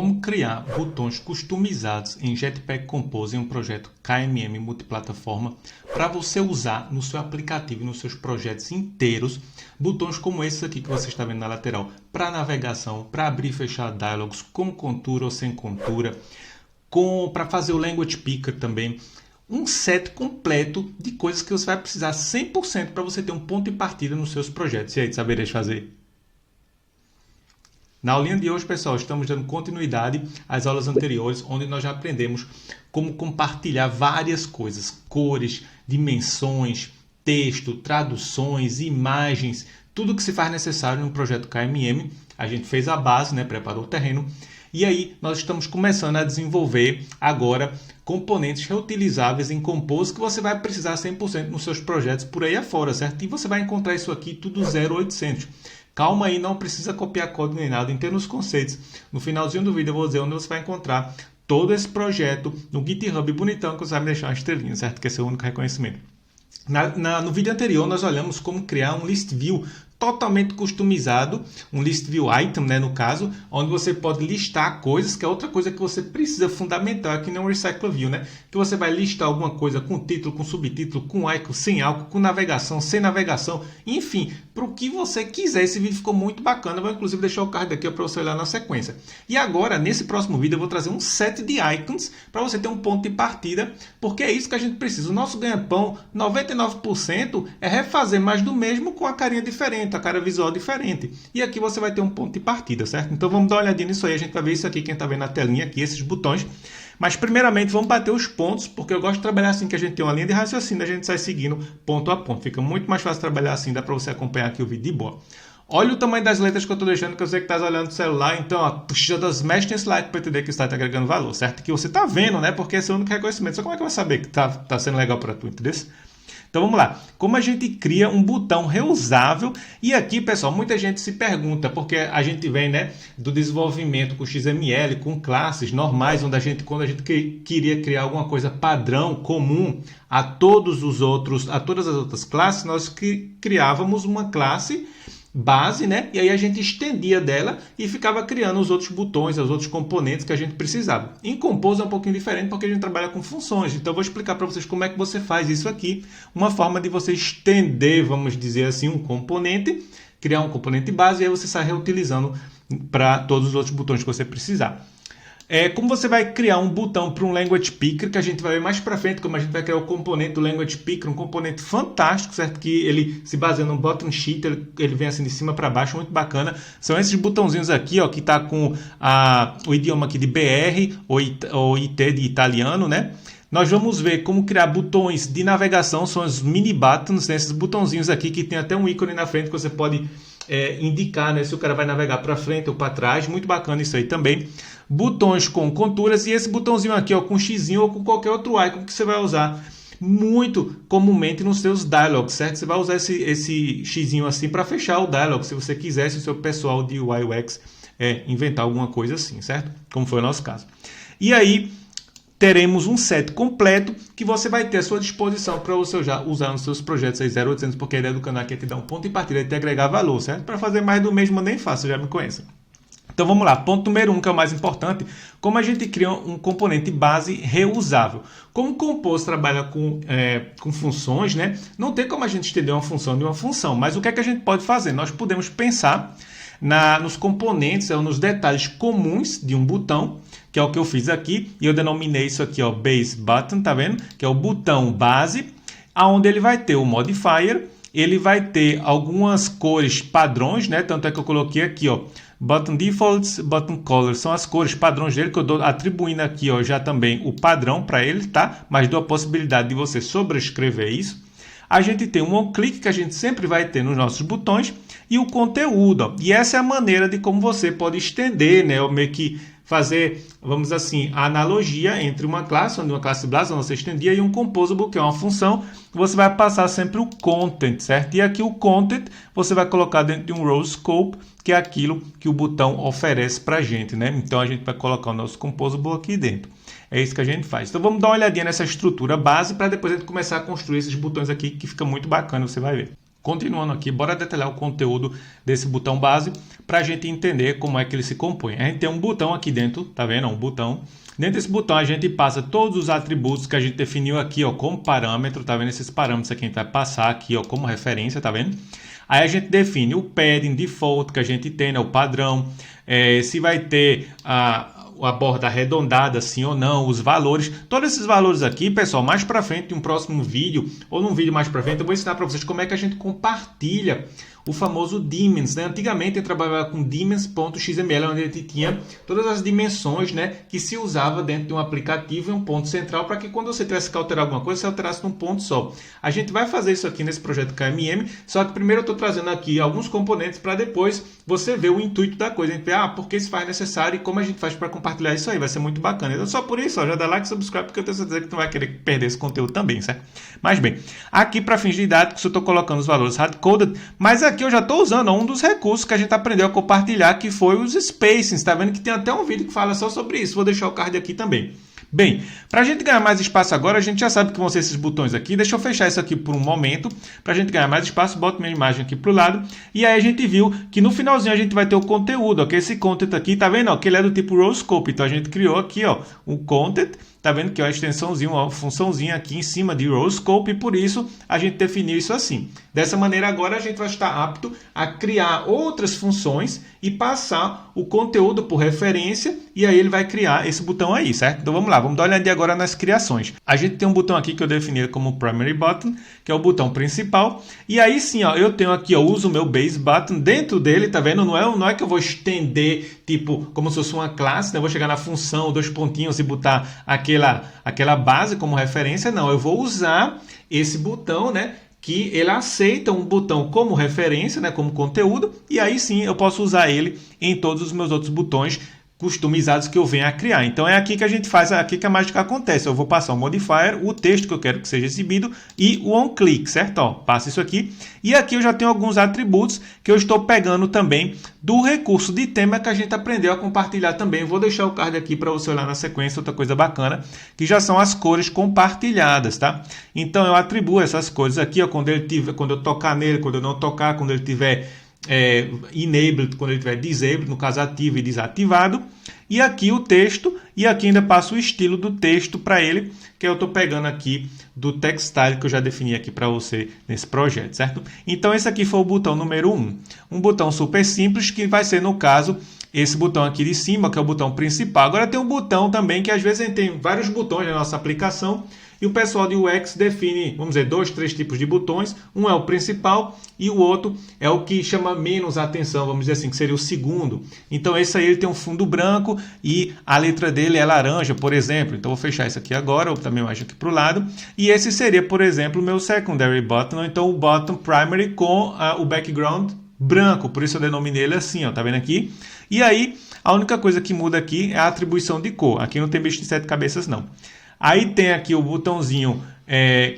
Como criar botões customizados em Jetpack Compose em um projeto KMM multiplataforma para você usar no seu aplicativo e nos seus projetos inteiros botões como esse aqui que você está vendo na lateral para navegação, para abrir e fechar diálogos com contura ou sem contura, para fazer o Language Picker também. Um set completo de coisas que você vai precisar 100% para você ter um ponto de partida nos seus projetos. E aí, sabereis fazer? Na aulinha de hoje, pessoal, estamos dando continuidade às aulas anteriores, onde nós já aprendemos como compartilhar várias coisas, cores, dimensões, texto, traduções, imagens, tudo que se faz necessário no projeto KMM. A gente fez a base, né, preparou o terreno, e aí nós estamos começando a desenvolver agora componentes reutilizáveis em Compose que você vai precisar 100% nos seus projetos por aí afora, certo? E você vai encontrar isso aqui tudo 0800. Calma aí, não precisa copiar código nem nada, entenda os conceitos. No finalzinho do vídeo eu vou dizer onde você vai encontrar todo esse projeto no GitHub bonitão, que você vai me deixar uma estrelinha, certo? Que esse é o único reconhecimento. No vídeo anterior nós olhamos como criar um list view totalmente customizado, um list view item, né, no caso, onde você pode listar coisas, que é outra coisa que você precisa fundamental aqui no Recycle View, né? Que você vai listar alguma coisa com título, com subtítulo, com icon, sem icon, com navegação, sem navegação, enfim, para o que você quiser. Esse vídeo ficou muito bacana, eu vou inclusive deixar o card aqui para você olhar na sequência. E agora, nesse próximo vídeo, eu vou trazer um set de icons para você ter um ponto de partida, porque é isso que a gente precisa. O nosso ganha-pão, 99%, é refazer mais do mesmo com a carinha diferente, a cara visual diferente. E aqui você vai ter um ponto de partida, certo? Então vamos dar uma olhadinha nisso aí. A gente vai ver isso aqui, quem está vendo na telinha aqui, esses botões. Mas primeiramente vamos bater os pontos, porque eu gosto de trabalhar assim, que a gente tem uma linha de raciocínio, a gente sai seguindo ponto a ponto. Fica muito mais fácil trabalhar assim, dá para você acompanhar aqui o vídeo de boa. Olha o tamanho das letras que eu estou deixando, que eu sei que está olhando no celular. Então, ó, puxa das mesh slide para entender que está agregando valor, certo? Que você está vendo, né? Porque esse é o único reconhecimento. Só como é que vai saber que está sendo legal para tu, entendeu? Então vamos lá, como a gente cria um botão reusável, e aqui pessoal, muita gente se pergunta, porque a gente vem, né, do desenvolvimento com XML, com classes normais, onde quando a gente queria criar alguma coisa padrão, comum a todas as outras classes, nós criávamos uma classe base, né? E aí a gente estendia dela e ficava criando os outros botões, os outros componentes que a gente precisava. Em Compose é um pouquinho diferente porque a gente trabalha com funções. Então eu vou explicar para vocês como é que você faz isso aqui. Uma forma de você estender, vamos dizer assim, um componente, criar um componente base e aí você sai reutilizando para todos os outros botões que você precisar. Como você vai criar um botão para um Language Picker, que a gente vai ver mais para frente, como a gente vai criar o componente do Language Picker, um componente fantástico, certo? Que ele se baseia no button sheet, ele vem assim de cima para baixo, muito bacana. São esses botãozinhos aqui, ó, que está com o idioma aqui de BR ou IT de italiano, né? Nós vamos ver como criar botões de navegação, são os mini buttons, né? Esses botãozinhos aqui que tem até um ícone na frente que você pode indicar, né, se o cara vai navegar para frente ou para trás. Muito bacana isso aí também. Botões com conturas e esse botãozinho aqui, ó, com xizinho ou com qualquer outro icon que você vai usar muito comumente nos seus dialogs, certo? Você vai usar esse xizinho assim para fechar o dialog, se você quiser, se o seu pessoal de UI UX inventar alguma coisa assim, certo? Como foi o nosso caso. E aí teremos um set completo que você vai ter à sua disposição para você já usar nos seus projetos aí 0800, porque a ideia do canal aqui é te dar um ponto de partida e te agregar valor, certo? Para fazer mais do mesmo nem fácil, já me conhece. Então vamos lá, ponto número 1, que é o mais importante, como a gente cria um componente base reusável. Como o Compose trabalha com funções, né? Não tem como a gente estender uma função de uma função, mas o que é que a gente pode fazer? Nós podemos pensar nos componentes, ou nos detalhes comuns de um botão, que é o que eu fiz aqui, e eu denominei isso aqui, ó, Base Button, tá vendo? Que é o botão base, onde ele vai ter o modifier, ele vai ter algumas cores padrões, né? Tanto é que eu coloquei aqui, ó, Button Defaults, Button Color, são as cores padrões dele, que eu estou atribuindo aqui, ó, já também o padrão para ele, tá? Mas dou a possibilidade de você sobrescrever isso. A gente tem um on-click que a gente sempre vai ter nos nossos botões e o conteúdo, ó. E essa é a maneira de como você pode estender, né? Ou meio que fazer, vamos assim, a analogia entre uma classe, onde uma classe base você estendia, e um composable, que é uma função, você vai passar sempre o content, certo? E aqui o content você vai colocar dentro de um role scope, que é aquilo que o botão oferece para a gente, né? Então a gente vai colocar o nosso composable aqui dentro. É isso que a gente faz. Então vamos dar uma olhadinha nessa estrutura base para depois a gente começar a construir esses botões aqui, que fica muito bacana, você vai ver. Continuando aqui, bora detalhar o conteúdo desse botão base para a gente entender como é que ele se compõe. A gente tem um botão aqui dentro, tá vendo? Um botão. Dentro desse botão a gente passa todos os atributos que a gente definiu aqui, ó, como parâmetro, tá vendo? Esses parâmetros aqui a gente vai passar aqui, ó, como referência, tá vendo? Aí a gente define o padding default que a gente tem, né, o padrão, se vai ter a borda arredondada, sim ou não, os valores, todos esses valores aqui, pessoal, mais para frente, em um próximo vídeo, ou num vídeo mais para frente, eu vou ensinar para vocês como é que a gente compartilha o famoso Daemons, né? Antigamente eu trabalhava com Daemons.xml, onde a gente tinha todas as dimensões, né, que se usava dentro de um aplicativo em um ponto central, para que quando você tivesse que alterar alguma coisa, você alterasse num ponto só. A gente vai fazer isso aqui nesse projeto KMM, só que primeiro eu estou trazendo aqui alguns componentes para depois você ver o intuito da coisa. A gente vê, por que isso faz necessário e como a gente faz para compartilhar isso aí. Vai ser muito bacana. Então, só por isso, ó, já dá like e subscribe, porque eu tenho certeza que tu não vai querer perder esse conteúdo também, certo? Mas bem, aqui para fins didáticos eu estou colocando os valores hard-coded, mas aqui eu já estou usando um dos recursos que a gente aprendeu a compartilhar, que foi os spacings. Tá vendo que tem até um vídeo que fala só sobre isso. Vou deixar o card aqui também. Bem, para a gente ganhar mais espaço agora, a gente já sabe que vão ser esses botões aqui. Deixa eu fechar isso aqui por um momento, para a gente ganhar mais espaço. Boto minha imagem aqui para o lado. E aí a gente viu que no finalzinho a gente vai ter o conteúdo, ok? Esse content aqui, tá vendo? Ó, que ele é do tipo rowscope. Então a gente criou aqui, ó, um content. Tá vendo que é uma extensãozinha, uma funçãozinha aqui em cima de rowscope, e por isso a gente definiu isso assim. Dessa maneira agora a gente vai estar apto a criar outras funções e passar o conteúdo por referência, e aí ele vai criar esse botão aí, certo? Então vamos lá, vamos dar uma olhadinha agora nas criações. A gente tem um botão aqui que eu defini como primary button, que é o botão principal, e aí sim, ó, eu tenho aqui, ó, uso o meu base button, dentro dele, tá vendo? Não é que eu vou estender, tipo, como se fosse uma classe, né? Eu vou chegar na função, 2 pontinhos e botar aquela base como referência, não, eu vou usar esse botão, né, que ele aceita um botão como referência, né, como conteúdo, e aí sim eu posso usar ele em todos os meus outros botões customizados que eu venha a criar. Então é aqui que a gente faz, é aqui que a mágica acontece. Eu vou passar o modifier, o texto que eu quero que seja exibido e o onClick, certo? Ó, passa isso aqui. E aqui eu já tenho alguns atributos que eu estou pegando também do recurso de tema que a gente aprendeu a compartilhar também. Eu vou deixar o card aqui para você olhar na sequência, outra coisa bacana, que já são as cores compartilhadas, tá? Então eu atribuo essas cores aqui, ó, quando eu tocar nele, quando eu não tocar, quando ele tiver enabled, quando ele estiver disabled, no caso ativo e desativado, e aqui o texto, e aqui ainda passo o estilo do texto para ele, que eu estou pegando aqui do textile que eu já defini aqui para você nesse projeto, certo? Então esse aqui foi o botão número 1, um botão super simples que vai ser, no caso, esse botão aqui de cima, que é o botão principal. Agora tem um botão também que às vezes a gente tem vários botões na nossa aplicação, e o pessoal de UX define, vamos dizer, 2, 3 tipos de botões. Um é o principal e o outro é o que chama menos atenção, vamos dizer assim, que seria o segundo. Então esse aí ele tem um fundo branco e a letra dele é laranja, por exemplo. Então vou fechar isso aqui agora, ou também mais aqui para o lado. E esse seria, por exemplo, o meu secondary button, ou então o button primary com o background branco. Por isso eu denominei ele assim, ó, tá vendo aqui? E aí a única coisa que muda aqui é a atribuição de cor. Aqui não tem bicho de 7 cabeças não. Aí tem aqui o botãozinho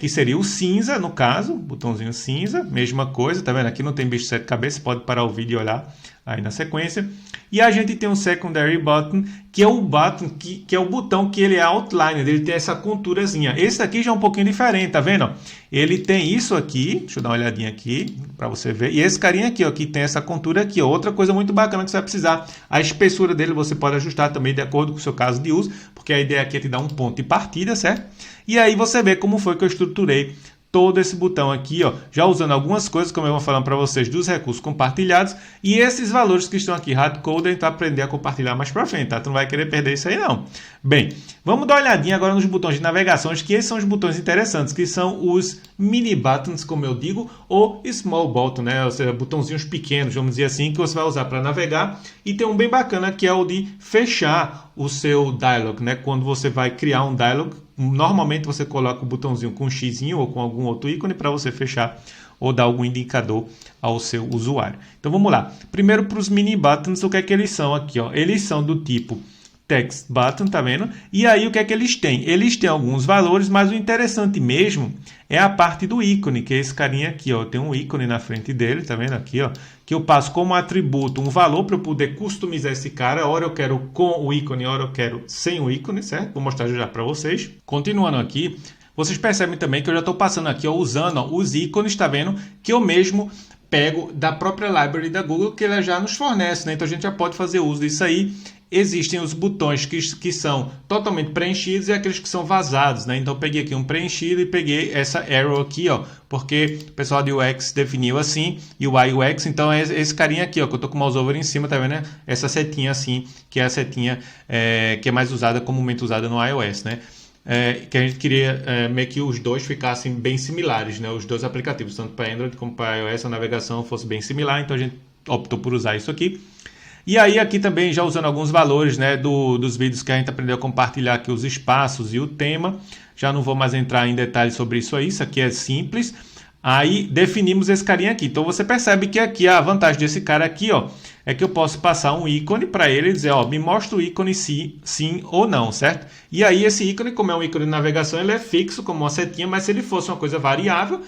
que seria o cinza, no caso, botãozinho cinza, mesma coisa, tá vendo? Aqui não tem bicho de 7 cabeças, pode parar o vídeo e olhar aí na sequência. E a gente tem um secondary button, que é o button que é o botão que ele é outline, ele tem essa conturazinha. Esse aqui já é um pouquinho diferente, tá vendo? Ele tem isso aqui, deixa eu dar uma olhadinha aqui para você ver. E esse carinha aqui, ó, que tem essa contura aqui, ó. Outra coisa muito bacana que você vai precisar, a espessura dele você pode ajustar também de acordo com o seu caso de uso, porque a ideia aqui é te dar um ponto de partida, certo? E aí você vê como foi que eu estruturei todo esse botão aqui, ó, já usando algumas coisas, como eu vou falando para vocês, dos recursos compartilhados, e esses valores que estão aqui, hard-coded, a gente vai aprender a compartilhar mais para frente, tá? Tu não vai querer perder isso aí, não. Bem, vamos dar uma olhadinha agora nos botões de navegação, que esses são os botões interessantes, que são os mini buttons, como eu digo, ou small button, né? Ou seja, botãozinhos pequenos, vamos dizer assim, que você vai usar para navegar, e tem um bem bacana, que é o de fechar o seu dialog, né? Quando você vai criar um dialog, normalmente você coloca o botãozinho com um xizinho ou com algum outro ícone para você fechar ou dar algum indicador ao seu usuário. Então vamos lá. Primeiro para os mini buttons, o que é que eles são aqui? Ó? Eles são do tipo text button, tá vendo? E aí o que é que eles têm? Eles têm alguns valores, mas o interessante mesmo é a parte do ícone, que é esse carinha aqui, ó. Tem um ícone na frente dele, tá vendo aqui, ó? Que eu passo como atributo um valor para eu poder customizar esse cara. Ora eu quero com o ícone, ora eu quero sem o ícone, certo? Vou mostrar já para vocês. Continuando aqui, Vocês percebem também que eu já estou passando aqui, ó, usando, ó, os ícones, tá vendo? Que eu mesmo pego da própria library da Google, que ela já nos fornece, né? Então a gente já pode fazer uso disso aí. Existem os botões que são totalmente preenchidos e aqueles que são vazados, né? Então eu peguei aqui um preenchido e peguei essa arrow aqui, ó, porque o pessoal de UX definiu assim, e o UX, então é esse carinha aqui, ó, que eu tô com o mouse over em cima, tá vendo, né? Essa setinha assim, que é a setinha que é mais usada, comumente usada no iOS, né? Que a gente queria meio que os dois ficassem bem similares, né? Os dois aplicativos, tanto para Android como para iOS, a navegação fosse bem similar, então a gente optou por usar isso aqui. E aí aqui também já usando alguns valores, né, dos vídeos que a gente aprendeu a compartilhar aqui, os espaços e o tema. Já não vou mais entrar em detalhes sobre isso aí, isso aqui é simples. Aí definimos esse carinha aqui. Então você percebe que aqui a vantagem desse cara aqui, ó, é que eu posso passar um ícone para ele e dizer, ó, me mostra o ícone sim ou não, certo? E aí esse ícone, como é um ícone de navegação, ele é fixo como uma setinha, mas se ele fosse uma coisa variável,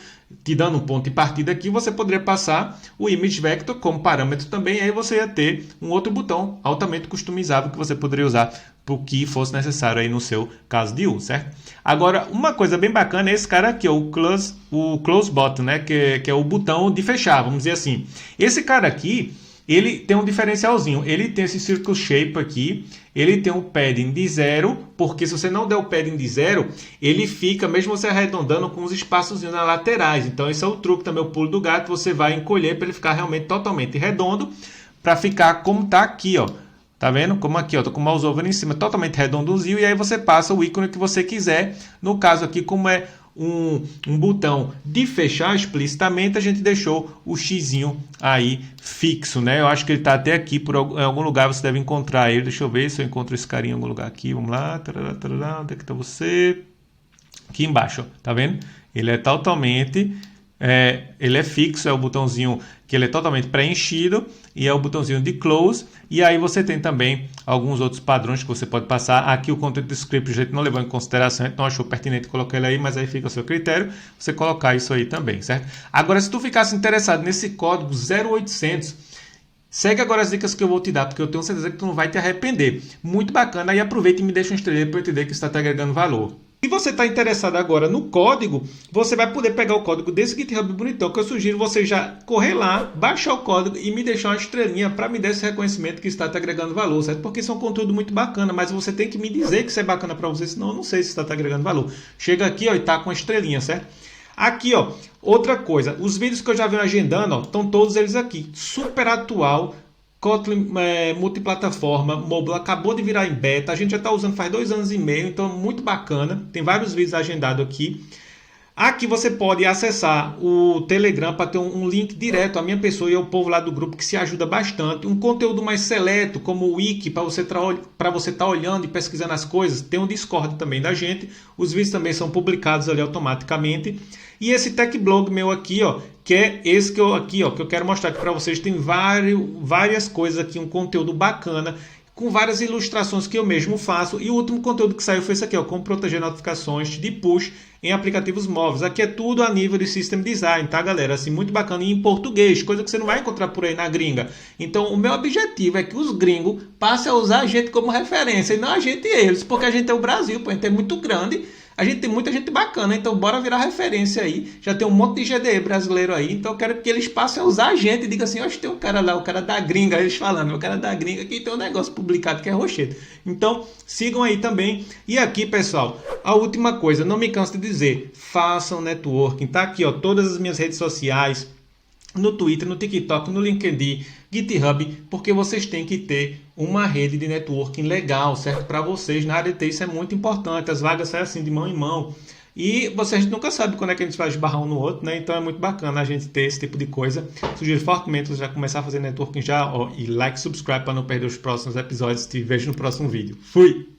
te dando um ponto de partida aqui, você poderia passar o image vector como parâmetro também, e aí você ia ter um outro botão altamente customizável que você poderia usar para o que fosse necessário aí no seu caso de uso, certo? Agora, uma coisa bem bacana é esse cara aqui, ó, o close button, né, que é o botão de fechar, vamos dizer assim. Esse cara aqui, ele tem um diferencialzinho, ele tem esse circle shape aqui, ele tem um padding de 0, porque se você não der o padding de 0, ele fica, mesmo você arredondando, com os espaços nas laterais. Então esse é o truque também, o pulo do gato, você vai encolher para ele ficar realmente totalmente redondo, para ficar como está aqui, ó. Tá vendo? Como aqui, ó, tô com o mouse over em cima, totalmente redondozinho, e aí você passa o ícone que você quiser. No caso aqui, como é um botão de fechar explicitamente, a gente deixou o xizinho aí fixo, né? Eu acho que ele tá até aqui, em algum lugar você deve encontrar ele. Deixa eu ver se eu encontro esse carinha em algum lugar aqui. Vamos lá. Tarará, tarará, onde é que tá você? Aqui embaixo, ó. Tá vendo? Ele é totalmente... ele é fixo, é o botãozinho que ele é totalmente preenchido e é o botãozinho de close, e aí você tem também alguns outros padrões que você pode passar. Aqui o content script a gente não levou em consideração, então achou pertinente colocar ele aí, mas aí fica a seu critério você colocar isso aí também, certo? Agora, se tu ficasse interessado nesse código 0800, segue agora as dicas que eu vou te dar, porque eu tenho certeza que tu não vai te arrepender. Muito bacana, aí aproveita e me deixa um estrelinha para eu entender que isso está te agregando valor. Se você está interessado agora no código, você vai poder pegar o código desse GitHub bonitão, que eu sugiro você já correr lá, baixar o código e me deixar uma estrelinha para me dar esse reconhecimento que está te agregando valor, certo? Porque isso é um conteúdo muito bacana, mas você tem que me dizer que isso é bacana para você, senão eu não sei se está te agregando valor. Chega aqui, ó, e tá com a estrelinha, certo? Aqui, ó, outra coisa, os vídeos que eu já venho agendando, ó, estão todos eles aqui, super atual. Kotlin multiplataforma, mobile, acabou de virar em beta, a gente já está usando faz 2 anos e meio, então muito bacana, tem vários vídeos agendados aqui. Aqui você pode acessar o Telegram para ter um link direto à minha pessoa e ao povo lá do grupo, que se ajuda bastante. Um conteúdo mais seleto, como o Wiki, para você estar olhando e pesquisando as coisas. Tem um Discord também da gente, os vídeos também são publicados ali automaticamente. E esse tech blog meu aqui, ó, que é esse que eu quero mostrar aqui para vocês, tem várias coisas aqui, um conteúdo bacana, com várias ilustrações que eu mesmo faço. E o último conteúdo que saiu foi esse aqui, ó, como proteger notificações de push em aplicativos móveis. Aqui é tudo a nível de System Design, tá, galera? Assim, muito bacana, e em português, coisa que você não vai encontrar por aí na gringa. Então, o meu objetivo é que os gringos passem a usar a gente como referência, e não a gente eles, porque a gente é o Brasil, pô, a gente é muito grande. A gente tem muita gente bacana, então bora virar referência aí. Já tem um monte de GDE brasileiro aí, então eu quero que eles passem a usar a gente e digam assim, hoje tem um cara lá, o cara da gringa, eles falando, o cara da gringa aqui tem um negócio publicado que é rochedo. Então sigam aí também. E aqui, pessoal, a última coisa, não me canso de dizer, façam networking, tá aqui, ó, todas as minhas redes sociais, no Twitter, no TikTok, no LinkedIn, GitHub, porque vocês têm que ter uma rede de networking legal, certo? Para vocês, na área de TI, isso é muito importante. As vagas saem assim de mão em mão. E vocês nunca sabem quando é que a gente vai esbarrar um no outro, né? Então é muito bacana a gente ter esse tipo de coisa. Sugiro fortemente você já começar a fazer networking já, ó, e like, subscribe para não perder os próximos episódios. Te vejo no próximo vídeo. Fui!